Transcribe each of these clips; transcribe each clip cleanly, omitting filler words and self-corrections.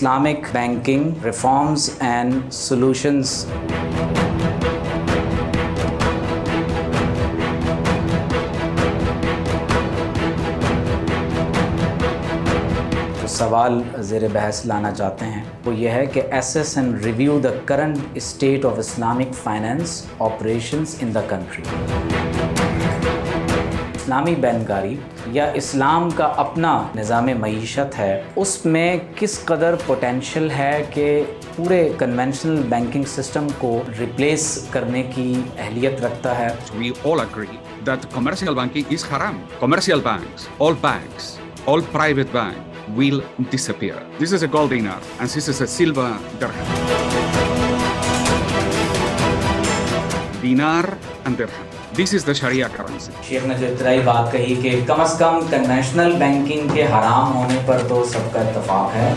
Islamic banking reforms and solutions. سوال زیر بحث لانا چاہتے ہیں وہ یہ ہے کہ assess and review the current state of Islamic finance operations in the country. اسلامی بینکاری یا اسلام کا اپنا نظام معیشت ہے، اس میں کس قدر پوٹینشیل ہے کہ پورے کنونشنل بینکنگ سسٹم کو ریپلیس کرنے کی اہلیت رکھتا ہے؟ We all agree that commercial banking is haram. Commercial banks, all private banks will disappear. This is a gold dinar and this is a silver dirham. Dinar and dirham. This is the Sharia currency. شیخ نے جو ابتدائی بات کہی کہ کم از کم conventional banking کے حرام ہونے پر تو سب کا اتفاق ہے۔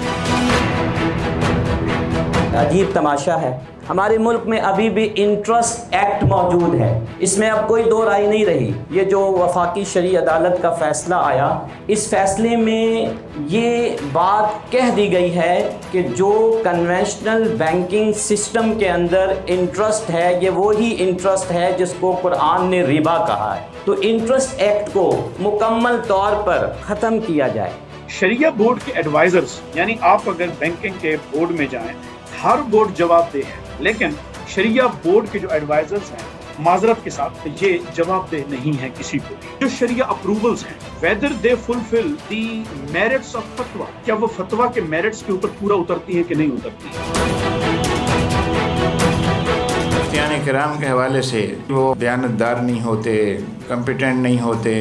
عجیب تماشا ہے، ہمارے ملک میں ابھی بھی انٹرسٹ ایکٹ موجود ہے، اس میں اب کوئی دو رائے نہیں رہی۔ یہ جو وفاقی شرعی عدالت کا فیصلہ آیا، اس فیصلے میں یہ بات کہہ دی گئی ہے کہ جو کنونشنل بینکنگ سسٹم کے اندر انٹرسٹ ہے، یہ وہی انٹرسٹ ہے جس کو قرآن نے ربا کہا ہے، تو انٹرسٹ ایکٹ کو مکمل طور پر ختم کیا جائے۔ شریعہ بورڈ کے ایڈوائزرز، یعنی آپ اگر بینکنگ کے بورڈ میں جائیں، ہر بورڈ جواب دہ ہے، لیکن شریعہ بورڈ کے جو ایڈوائزرز ہیں معذرت کے ساتھ یہ جواب دہ نہیں ہے کسی کو۔ جو شریعہ اپروولز ہیں whether they fulfill the merits of فتویٰ، کیا وہ فتویٰ کے میرٹس کے اوپر پورا اترتی ہیں کہ نہیں اترتی ہیں۔ مفتیان کرام کے حوالے سے وہ دیانتدار نہیں ہوتے، کمپیٹنٹ نہیں ہوتے،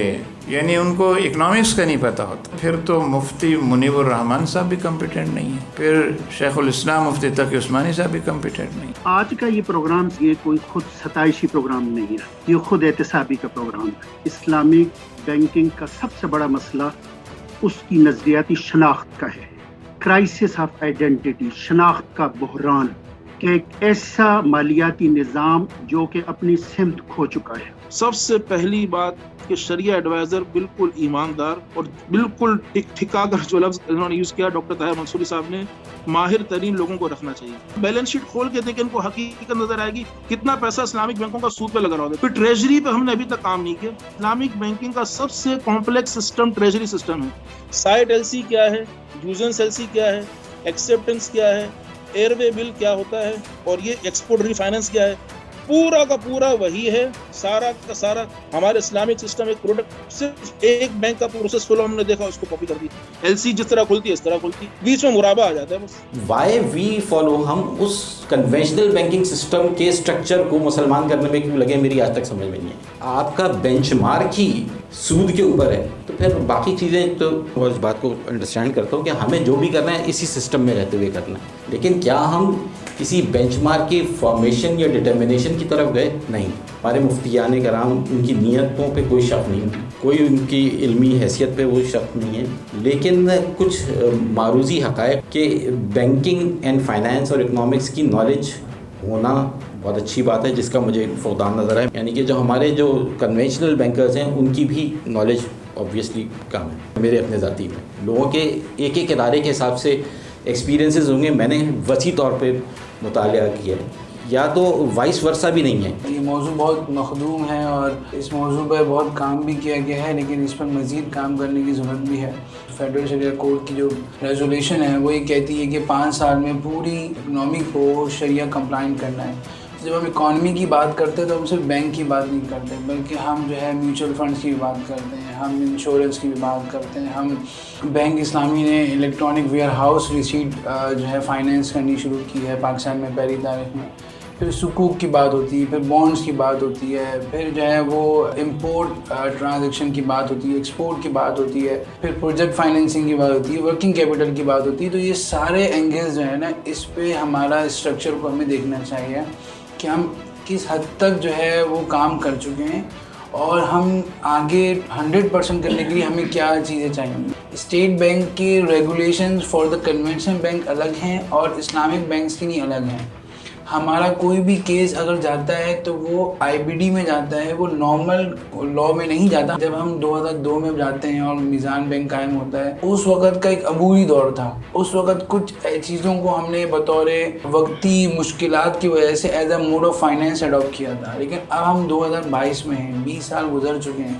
یعنی ان کو اکنامکس کا نہیں پتہ ہوتا، پھر تو مفتی منیب الرحمان صاحب بھی کمپیٹنٹ نہیں ہے، پھر شیخ الاسلام مفتی تقی عثمانی صاحب بھی کمپیٹنٹ نہیں۔ آج کا یہ پروگرام یہ کوئی خود ستائشی پروگرام نہیں ہے، یہ خود احتسابی کا پروگرام ہے۔ اسلامک بینکنگ کا سب سے بڑا مسئلہ اس کی نظریاتی شناخت کا ہے، کرائسس آف آئیڈینٹی، شناخت کا بحران، کہ ایک ایسا مالیاتی نظام جو کہ اپنی سمت کھو چکا ہے۔ سب سے پہلی بات کہ شریعہ ایڈوائزر بالکل ایماندار اور بالکل ٹھکا کر جو لفظ انہوں نے یوز کیا ڈاکٹر طاہر منصوری صاحب نے، ماہر ترین لوگوں کو رکھنا چاہیے۔ بیلنس شیٹ کھول کے دیکھیں، ان کو حقیقت نظر آئے گی کتنا پیسہ اسلامک بینکوں کا سود پہ لگا رہا ہوتا ہے۔ پھر ٹریجری پہ ہم نے ابھی تک کام نہیں کیا۔ اسلامک بینکنگ کا سب سے کمپلیکس سسٹم ٹریجری سسٹم ہے۔ سائٹ ایل سی کیا ہے، یوزنس ایل سی کیا ہے، ایکسیپٹنس کیا ہے، ایئر وے بل کیا ہوتا ہے، اور یہ ایکسپورٹ ری فائننس کیا ہے، پورا کا پورا وہی ہے۔ سارا کا سارا ہمارے اسلامک سسٹم ایک پروڈکٹ، صرف ایک بینک کا پروسیس فلو ہم نے دیکھا، اس کو کاپی کر دی۔ ایل سی جس طرح کھلتی ہے اس طرح کھلتی، بیچ میں مرابع آ جاتا ہے بس۔ وائی وی فالو، ہم اس کنونشنل بینکنگ سسٹم کے اسٹرکچر کو مسلمان کرنے میں کیوں لگے، میری آج تک سمجھ میں نہیں ہے۔ آپ کا بینچ مارک ہی سود کے اوپر ہے تو پھر باقی چیزیں تو میں اس بات کو انڈرسٹینڈ کرتا ہوں کہ ہمیں جو بھی کرنا ہے اسی سسٹم میں رہتے ہوئے کرنا ہے، لیکن کیا ہم کسی بینچ مارک کی فارمیشن یا ڈٹرمنیشن کی طرف گئے؟ نہیں۔ ہمارے مفتیان کرام، ان کی نیتوں پہ کوئی شک نہیں، کوئی ان کی علمی حیثیت پہ وہ شک نہیں ہے، لیکن کچھ معروضی حقائق کہ بینکنگ اینڈ فائنانس اور اکنامکس کی نالج ہونا بہت اچھی بات ہے، جس کا مجھے فقدان نظر ہے۔ یعنی کہ جو ہمارے جو کنونشنل بینکرز ہیں ان کی بھی نالج آبویسلی کم ہے۔ میرے اپنے ذاتی میں لوگوں کے ایک ایک ادارے کے حساب سے ایکسپیرینسز ہوں گے، میں نے وسیع طور پہ مطالعہ کیا ہے، یا تو وائس ورثہ بھی نہیں ہے۔ یہ موضوع بہت مخدوم ہے اور اس موضوع پہ بہت کام بھی کیا گیا ہے، لیکن اس پر مزید کام کرنے کی ضرورت بھی ہے۔ فیڈرل شریعہ کوڈ کی جو ریزولیشن ہے وہ یہ کہتی ہے کہ 5 سال میں پوری اکنامی کو شریعہ کمپلائنٹ کرنا ہے۔ جب ہم اکانومی کی بات کرتے ہیں تو ہم صرف بینک کی بات نہیں کرتے، بلکہ ہم جو ہے میوچل فنڈز کی بھی بات کرتے ہیں، ہم انشورنس کی بھی بات کرتے ہیں، ہم بینک اسلامی نے الیکٹرانک ویئر ہاؤس ریسیٹ جو ہے فائنینس کرنی شروع کی ہے پاکستان میں پہلی تاریخ میں۔ پھر سکوک کی بات ہوتی ہے، پھر بانڈز کی بات ہوتی ہے، پھر جو ہے وہ امپورٹ ٹرانزیکشن کی بات ہوتی ہے، ایکسپورٹ کی بات ہوتی ہے، پھر پروجیکٹ فائنینسنگ کی بات ہوتی ہے، ورکنگ کیپٹل کی بات ہوتی ہے۔ تو یہ سارے اینگلز جو ہے نا، اس پہ ہمارا اسٹرکچر کو ہمیں دیکھنا چاہیے کہ ہم کس حد تک جو ہے وہ کام کر چکے ہیں اور ہم آگے 100% کرنے کے لیے ہمیں کیا چیزیں چاہیے۔ اسٹیٹ بینک کی regulations for the conventional bank الگ ہیں اور اسلامک بینکس کی نہیں الگ ہیں۔ ہمارا کوئی بھی کیس اگر جاتا ہے تو وہ IBD میں جاتا ہے, وہ نارمل لا میں نہیں جاتا. جب ہم 2002 میں جاتے ہیں اور میزان بینک قائم ہوتا ہے, اس وقت کا ایک عبوری دور تھا. اس وقت کچھ چیزوں کو ہم نے بطور وقتی مشکلات کی وجہ سے as a mode of finance adapt کیا تھا. لیکن اب ہم 2022 میں ہیں, 20 سال گزر چکے ہیں,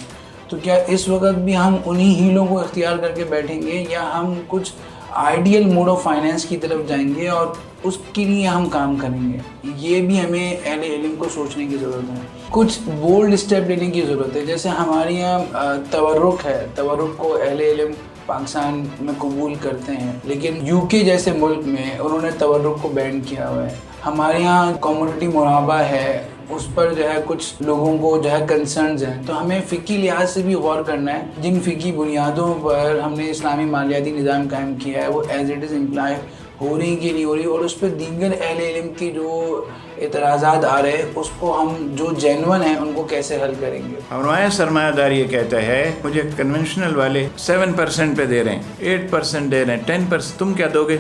تو کیا اس وقت بھی ہم انہی ہیلوں کو اختیار کر کے بیٹھیں گے, یا ہم کچھ آئیڈیل موڈ آف فائنینس کی طرف جائیں گے اور اس کے لیے ہم کام کریں گے؟ یہ بھی ہمیں اہل علم کو سوچنے کی ضرورت ہے. کچھ بولڈ اسٹیپ لینے کی ضرورت ہے. جیسے ہمارے یہاں تورق ہے, تورق کو اہل علم پاکستان میں قبول کرتے ہیں, لیکن UK جیسے ملک میں انہوں نے تورق کو بین کیا ہوا ہے. ہمارے یہاں کمیونٹی مرابع ہے, اس پر جو ہے کچھ لوگوں کو جو ہے کنسرنز ہیں. تو ہمیں فقہی لحاظ سے بھی غور کرنا ہے. جن فقہی بنیادوں پر ہم نے اسلامی مالیاتی نظام قائم کیا ہے وہ ایز اٹ از امپلائی ہو رہی کہ نہیں ہو رہی, اور اس پہ دیگر اہل علم کی جو اعتراضات آ رہے ہیں اس کو ہم جو جینون ہیں ان کو کیسے حل کریں گے. ہمارا سرمایہ داری یہ کہتا ہے مجھے کنونشنل والے 7% پہ دے رہے ہیں, 8% دے رہے ہیں, 10%, تم کیا دو گے؟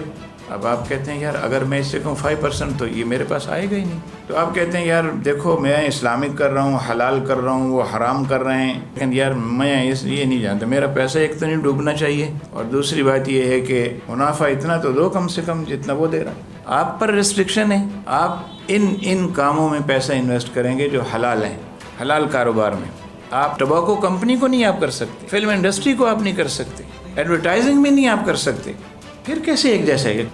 اب آپ کہتے ہیں یار اگر میں اس سے کہوں 5% تو یہ میرے پاس آئے گا ہی نہیں. تو آپ کہتے ہیں یار دیکھو میں اسلامک کر رہا ہوں, حلال کر رہا ہوں, وہ حرام کر رہے ہیں, لیکن یار میں یہ نہیں جانتا, میرا پیسہ ایک تو نہیں ڈوبنا چاہیے, اور دوسری بات یہ ہے کہ منافع اتنا تو دو کم سے کم جتنا وہ دے رہا. آپ پر ریسٹرکشن ہے, آپ ان کاموں میں پیسہ انویسٹ کریں گے جو حلال ہیں, حلال کاروبار میں. آپ ٹباکو کمپنی کو نہیں آپ کر سکتے, فلم انڈسٹری کو آپ نہیں کر سکتے, ایڈورٹائزنگ میں نہیں آپ کر سکتے. پھر کیسے ایک جیسا ہے؟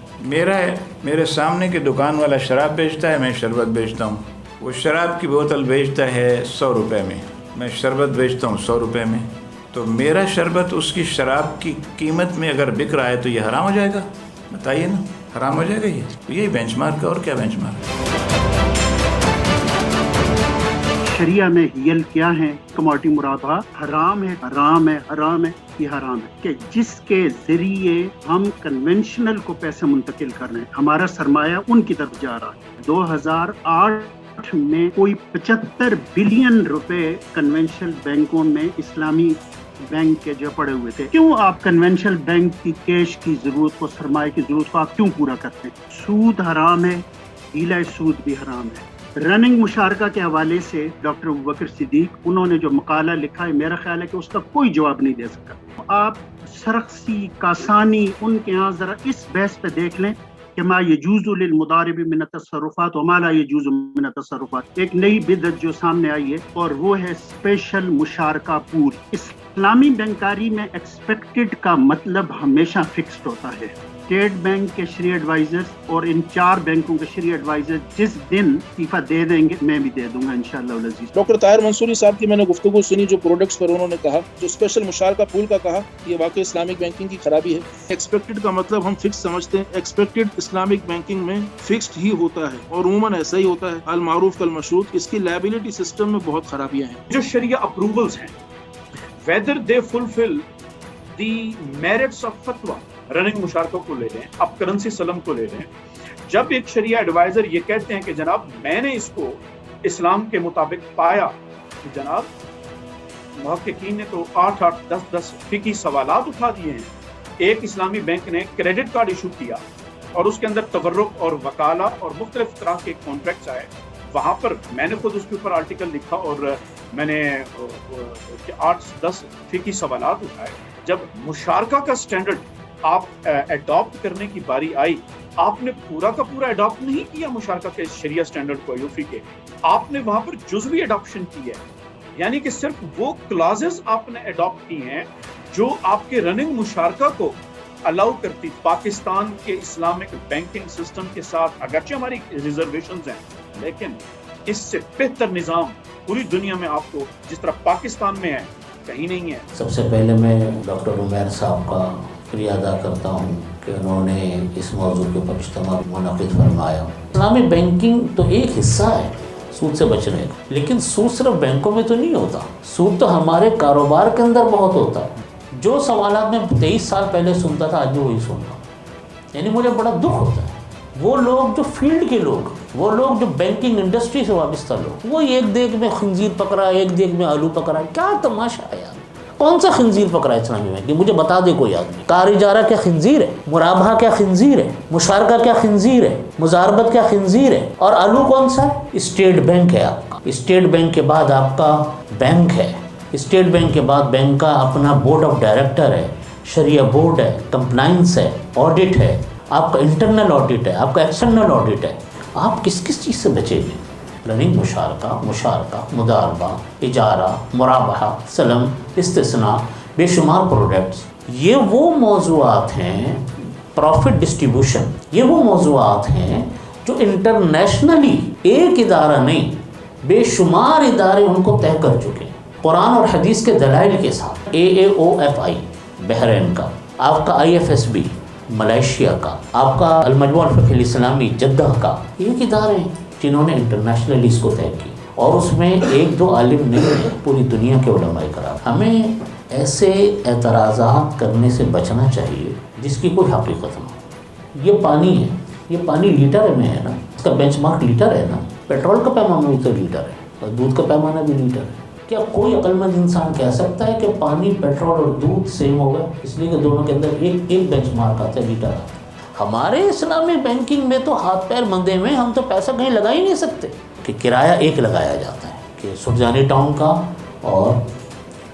میرے سامنے کے دکان والا شراب بیچتا ہے, میں شربت بیچتا ہوں. وہ شراب کی بوتل بیچتا ہے 100 روپے میں, میں شربت بیچتا ہوں 100 روپے میں. تو میرا شربت اس کی شراب کی قیمت میں اگر بک رہا ہے تو یہ حرام ہو جائے گا؟ بتائیے نا, حرام ہو جائے گا. یہی بینچ مارک ہے, اور کیا بینچ مارک ہے؟ شریعہ میں ہیل کیا ہے؟ کموڈٹی مرابع حرام ہے, حرام ہے, حرام ہے. یہ حرام ہے کہ جس کے ذریعے ہم کنونشنل کو پیسے منتقل کر رہے ہیں, ہمارا سرمایہ ان کی طرف جا رہا ہے. 2008 میں کوئی 75 بلین روپے کنونشنل بینکوں میں اسلامی بینک کے جو پڑے ہوئے تھے. کیوں آپ کنونشنل بینک کی کیش کی ضرورت کو, سرمایہ کی ضرورت کو آپ کیوں پورا کرتے ہیں؟ سود حرام ہے, ہیلہ سود بھی حرام ہے. رننگ مشارکہ کے حوالے سے ڈاکٹر ابوبکر صدیق انہوں نے جو مقالہ لکھا ہے, میرا خیال ہے کہ اس کا کوئی جواب نہیں دے سکا. آپ سرخسی, کاسانی, ان کے ہاں ذرا اس بحث پہ دیکھ لیں کہ ما یجوز للمضارب من التصرفات وما لا یجوز من التصرفات. ایک نئی بدعت جو سامنے آئی ہے اور وہ ہے اسپیشل مشارکہ پول. اسلامی بینکاری میں ایکسپیکٹڈ کا مطلب ہمیشہ فکسڈ ہوتا ہے. اسٹیٹ بینک کے شرعی ایڈوائزر اور ان 4 بینکوں کے شرعی ایڈوائزر جس دن استعفیٰ دے دیں گے میں بھی دے دوں گا انشاءاللہ العزیز. ڈاکٹر طاہر منصوری صاحب کی میں نے گفتگو سنی, جو پروڈکٹس پر انہوں نے کہا, جو اسپیشل مشارکہ پول کا کہا, یہ واقعی اسلامک بینکنگ کی خرابی ہے. ایکسپیکٹڈ کا مطلب ہم فکس سمجھتے ہیں, ایکسپیکٹڈ اسلامک بینکنگ میں فکسڈ ہی ہوتا ہے اور عموماً ایسا ہی ہوتا ہے. المعروف کالمشہور. اس کی لائبلٹی سسٹم میں بہت خرابیاں ہیں. جو شریعہ اپروولز ہیں, whether they fulfill the merits of fatwa, running مشارکوں کو لے لیں, اب کرنسی سلم کو لے لیں. جب ایک شریعہ ایڈوائزر یہ کہتے ہیں کہ جناب میں نے اس کو اسلام کے مطابق پایا, تو جناب محققین نے تو 8-10 فقہی سوالات اٹھا دیے ہیں. ایک اسلامی بینک نے کریڈٹ کارڈ ایشو کیا اور اس کے اندر تبرک اور وکالہ اور مختلف طرح کے کانٹریکٹس آئے. وہاں پر میں نے خود اس کے اوپر آرٹیکل لکھا اور میں نے 8-10 فقہی سوالات اٹھائے. جب مشارکہ کا سٹینڈرڈ آپ اڈاپٹ کرنے کی باری آئی, آپ نے پورا کا پورا اڈاپٹ نہیں کیا مشارکہ کے شریعہ سٹینڈرڈ کو, ایوفی کے. آپ نے وہاں پر جزوی اڈاپشن کی ہے, یعنی کہ صرف وہ کلازز آپ نے اڈاپٹ کی ہیں جو آپ کے رننگ مشارکہ کو الاؤ کرتی. پاکستان کے اسلامک بینکنگ سسٹم کے ساتھ اگرچہ ہماری ریزرویشنز ہیں, لیکن اس سے بہتر نظام پوری دنیا میں آپ کو جس طرح پاکستان میں ہے کہیں نہیں ہے. سب سے پہلے میں ڈاکٹر عمیر صاحب کا شکریہ ادا کرتا ہوں کہ انہوں نے اس موضوع کے اوپر اجتماع منعقد فرمایا. اسلامی بینکنگ تو ایک حصہ ہے سود سے بچنے کا, لیکن سود صرف بینکوں میں تو نہیں ہوتا, سود تو ہمارے کاروبار کے اندر بہت ہوتا ہے. جو سوالات میں 23 سال پہلے سنتا تھا آج بھی وہی سن رہا ہوں. یعنی مجھے بڑا دکھ ہوتا ہے. وہ لوگ جو فیلڈ کے لوگ, وہ لوگ جو بینکنگ انڈسٹری سے وابستہ لوگ, وہ ایک دیگ میں خنزیر پکڑا, ایک دیگ میں آلو پکڑا, کیا تماشا ہے یار. کون سا خنزیر پکڑا ہے اسلامی بینکنگ؟ مجھے بتا دے کوئی آدمی. کار اجارہ کیا خنزیر ہے؟ مرابحہ کیا خنزیر ہے؟ مشارکہ کیا خنزیر ہے؟ مزاربت کیا خنزیر ہے؟ اور آلو کون سا ہے؟ اسٹیٹ بینک ہے آپ کا. اسٹیٹ بینک کے بعد آپ کا بینک ہے. اسٹیٹ بینک کے بعد بینک کا اپنا بورڈ آف ڈائریکٹر ہے, شریعہ بورڈ ہے, کمپلائنس ہے, آڈٹ ہے, آپ کا انٹرنل آڈٹ ہے, آپ کا ایکسٹرنل آڈٹ ہے. آپ کس کس چیز سے بچیں گے؟ یعنی مشارکہ, مضاربہ, اجارہ, مرابحہ, سلم, استثناء, بے شمار پروڈکٹس. یہ وہ موضوعات ہیں, پروفٹ ڈسٹریبیوشن, یہ وہ موضوعات ہیں جو انٹرنیشنلی ایک ادارہ نہیں بے شمار ادارے ان کو طے کر چکے ہیں قرآن اور حدیث کے دلائل کے ساتھ. AAOFI بحرین کا, آپ کا IFSB ملائیشیا کا, آپ کا المجموع الفقہ الاسلامی جدہ کا, ایک ادارے ہیں جنہوں نے انٹرنیشنلی اس کو طے کی. اور اس میں ایک دو عالم نہیں ہیں, پوری دنیا کے علماء کرام. ہمیں ایسے اعتراضات کرنے سے بچنا چاہیے جس کی کوئی حقیقت نہ ہو. یہ پانی ہے, یہ پانی لیٹر میں ہے نا, اس کا بینچ مارک لیٹر ہے نا. پیٹرول کا پیمانہ بھی تو لیٹر ہے, اور دودھ کا پیمانہ بھی لیٹر ہے. کیا کوئی عقل مند انسان کہہ سکتا ہے کہ پانی, پیٹرول اور دودھ سیم ہوگا؟ اس لیے کہ دونوں کے اندر ایک بینچ مارک آتا ہے, لیٹر آتا ہے. ہمارے اسلامی بینکنگ میں تو ہاتھ پیر مندے میں, ہم تو پیسہ کہیں لگا ہی نہیں سکتے. کہ کرایہ ایک لگایا جاتا ہے کہ سرجانی ٹاؤن کا اور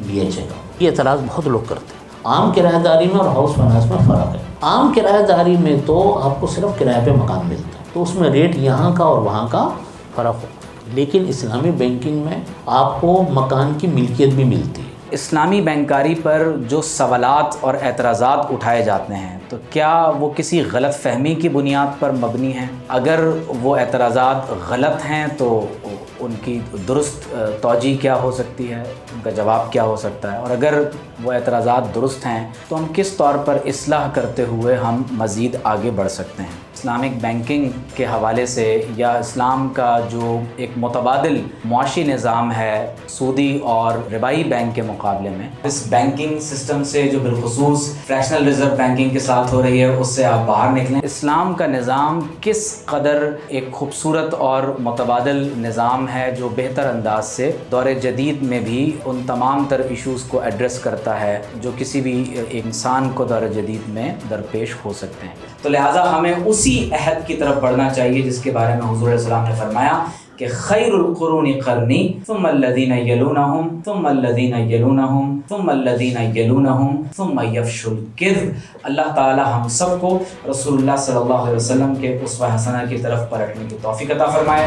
BHA کا. یہ اعتراض بہت لوگ کرتے ہیں. عام کرایہ داری میں اور ہاؤس فائنانس میں فرق ہے. عام کرایہ داری میں تو آپ کو صرف کرایہ پہ مکان ملتا ہے, تو اس میں ریٹ یہاں کا اور وہاں کا فرق ہوتا ہے. لیکن اسلامی بینکنگ میں آپ کو مکان کی ملکیت بھی ملتی ہے. اسلامی بینکاری پر جو سوالات اور اعتراضات اٹھائے جاتے ہیں تو کیا وہ کسی غلط فہمی کی بنیاد پر مبنی ہیں؟ اگر وہ اعتراضات غلط ہیں تو ان کی درست توجیہ کیا ہو سکتی ہے, ان کا جواب کیا ہو سکتا ہے؟ اور اگر وہ اعتراضات درست ہیں تو ہم کس طور پر اصلاح کرتے ہوئے ہم مزید آگے بڑھ سکتے ہیں؟ اسلامک بینکنگ کے حوالے سے یا اسلام کا جو ایک متبادل معاشی نظام ہے سودی اور ربائی بینک کے مقابلے میں, اس بینکنگ سسٹم سے جو بالخصوص فریکشنل ریزرو بینکنگ کے ساتھ ہو رہی ہے اس سے آپ باہر نکلیں. اسلام کا نظام کس قدر ایک خوبصورت اور متبادل نظام ہے جو بہتر انداز سے دور جدید میں بھی ان تمام تر ایشوز کو ایڈریس کرتا ہے جو کسی بھی انسان کو دور جدید میں درپیش ہو سکتے ہیں. تو لہٰذا ہمیں اسی عہد کی طرف بڑھنا چاہیے جس کے بارے میں حضور علیہ السلام نے فرمایا کہ خیر القرون قرنی ثم الذین یلونہم ثم الذین یلونہم ثم الذین یلونہم ثم یفشو الکذب. اللہ تعالی ہم سب کو رسول اللہ صلی اللہ علیہ وسلم کے اسوہ حسنہ کی طرف پلٹنے کی توفیق عطا فرمائے.